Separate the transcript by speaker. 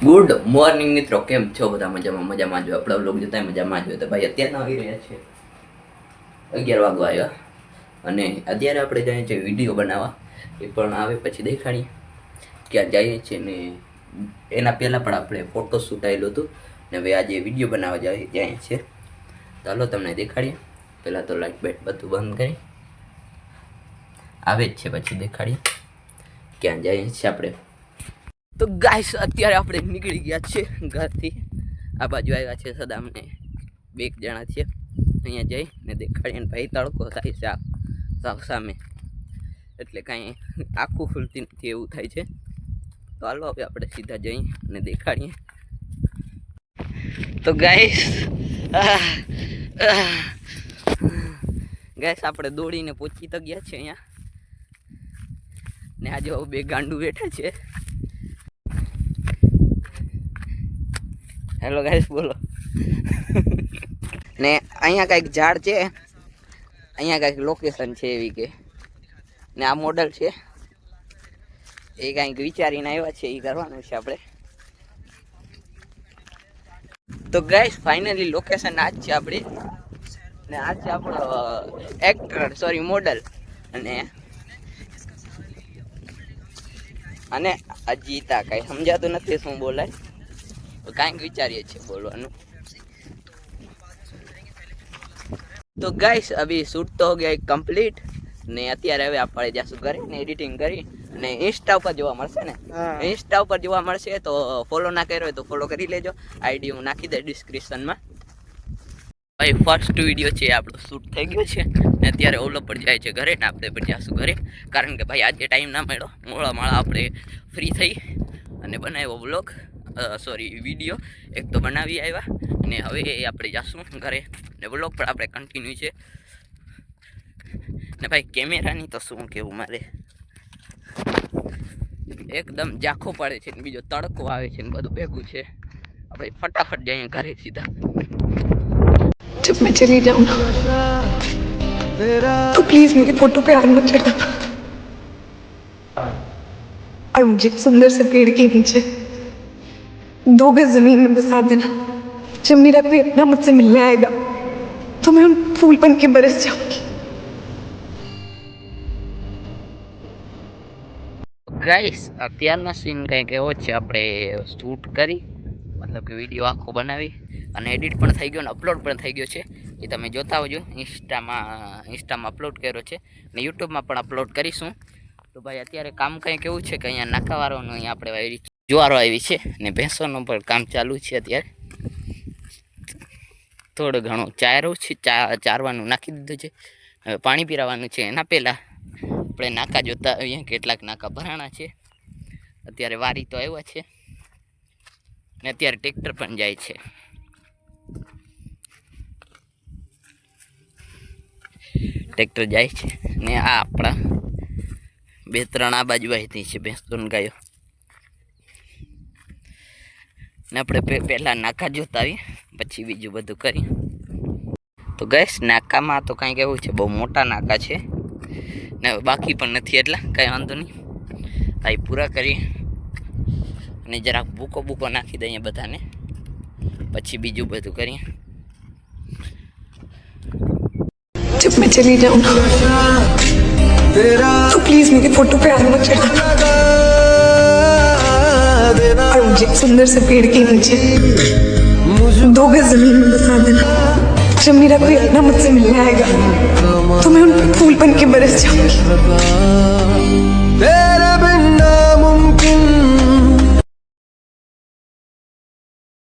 Speaker 1: Good morning મિત્રો, કેમ છો બધા? મજામાં જો આપણા વ્લોગ જોતા મજામાં જો. તો ભાઈ અત્યારના આવી રહ્યા છે 11 વાગવા આવ્યા અને અત્યારે આપણે જઈએ છીએ વિડીયો બનાવવા. એ પણ આવે પછી દેખાડીએ ક્યાં જઈએ છીએ ને એના પહેલાં પણ આપણે ફોટો શૂટ આવેલું હતું ને હવે આજે વિડીયો બનાવવા જઈએ છીએ. ચાલો તમને દેખાડીએ. પહેલાં તો લાઇટ બેટ બધું બંધ કરી આવે જ છે પછી દેખાડીએ ક્યાં જઈએ છીએ આપણે. તો ગાઈસ અત્યારે આપણે નીકળી ગયા છે ઘરથી. આ બાજુ આવ્યા છે સદામને 2 જણા છે. અહીંયા જઈને દેખાડીએ ને ભાઈ તડકો થાય છે સાવ સામે, એટલે કાંઈ આખું ખુલતી નથી એવું થાય છે. તો હાલો હવે આપણે સીધા જઈએ અને દેખાડીએ. તો ગાઈસ આપણે દોડીને પહોંચી તો ગયા છે અહીંયા ને આજે 2 ગાંડું બેઠા છે. હેલો ગાઈસ બોલો. ને અહીંયા કંઈક ઝાડ છે, અહીંયા કંઈક લોકેશન છે એવી કે ને આ મોડલ છે એ કંઈક વિચારીને આવ્યા છે, એ કરવાનું છે આપણે. તો ગાઈસ ફાઇનલી લોકેશન આ જ છે આપણી ને આ છે આપણો એક્ટર સોરી મોડલ અને અજીતા. કાંઈ સમજાતું નથી શું બોલાય, કાંઈક વિચારીએ છીએ બોલવાનું. તો ગાઈસ અભી શૂટ તો હો ગયા કમ્પ્લીટ ને અત્યારે હવે આપણે જઈશું ઘરે ને એડિટિંગ કરી ને ઇન્સ્ટા ઉપર જોવા મળશે ને. ઇન્સ્ટા ઉપર જોવા મળશે તો ફોલો ના કર્યો હોય તો ફોલો કરી લેજો. આઈડી હું નાખી દે ડિસ્ક્રિપ્શનમાં. ભાઈ ફર્સ્ટ વિડીયો છે આપણો શૂટ થઈ ગયો છે ને અત્યારે ઓલો પર જાય છે ઘરે ને આપણે પણ જઈશું ઘરે, કારણ કે ભાઈ આજે ટાઈમ ના મળ્યો. મોળા આપણે ફ્રી થઈ અને બનાવ્યો વ્લોગ સોરી વિડીયો એક તો બનાવી આવ્યા ને હવે આપણે જઈશું ઘરે ને વ્લોગ પણ આપણે કન્ટિન્યુ છે ને ભાઈ કેમેરાની તો શું કહેવું મારે, એકદમ ઝાંખો પડે છે ને બીજો તડકો આવે છે ને બધું ભેગું છે. આપણે ફટાફટ જઈએ ઘરે સીધા.
Speaker 2: जब मैं चली जाऊँ ना तो प्लीज मेरी फोटो पे हाथ मत चढ़ाना और मुझे सुंदर से पेड़ के नीचे 2 गज जमीन में बसा देना. जब मेरा कोई अपना मुझसे मिलने आएगा तो मैं उन फूल बन के बरस जाऊंगी.
Speaker 1: ગાઈસ અત્યારનો સીન કંઈક એવો છે, આપણે શૂટ કરી મતલબ કે વિડીયો આખો બનાવી અને એડિટ પણ થઈ ગયો અને અપલોડ પણ થઈ ગયો છે. એ તમે જોતા હોજો. ઇન્સ્ટામાં અપલોડ કર્યો છે અને યુટ્યુબમાં પણ અપલોડ કરીશું. તો ભાઈ અત્યારે કામ કંઈક એવું છે કે અહીંયા નાકાવાળાનું અહીંયા આપણે જુવારો આવી છે ને ભેંસોનું પણ કામ ચાલુ છે અત્યારે. થોડું ઘણું ચારવાનું નાખી દીધું છે, હવે પાણી પીરાવાનું છે. એના પહેલાં આપણે નાકા જોતા આવીએ કેટલાક નાકા ભરાણા છે. અત્યારે વારી તો આવ્યા છે ને અત્યારે ટ્રેક્ટર પણ જાય છે. ટ્રેક્ટર જાય છે ને આ આપણા 2-3 આ બાજુ આવી છે ભેંસો ગાયો ને આપણે પહેલાં નાકા જોતા આવીએ પછી બીજું બધું કરીએ. તો ગાઈસ નાકામાં તો કાંઈક એવું છે, બહુ મોટા નાકા છે ને બાકી પણ નથી એટલા કાંઈ વાંધો નહીં. આ પૂરા કરીએ અને જરાક ભૂકો નાખી દઈએ બધાને પછી બીજું બધું કરીએ.
Speaker 2: जब मैं चली जाऊँ ना तो प्लीज मेरी फोटो पे हाथ मत चढ़ाना और मुझे सुंदर से पेड़ के नीचे 2 गज जमीन में बसा देना. जब मेरा कोई अपना मुझसे मिलने आएगा तो मैं उन फूल बन के बरस जाऊंगी.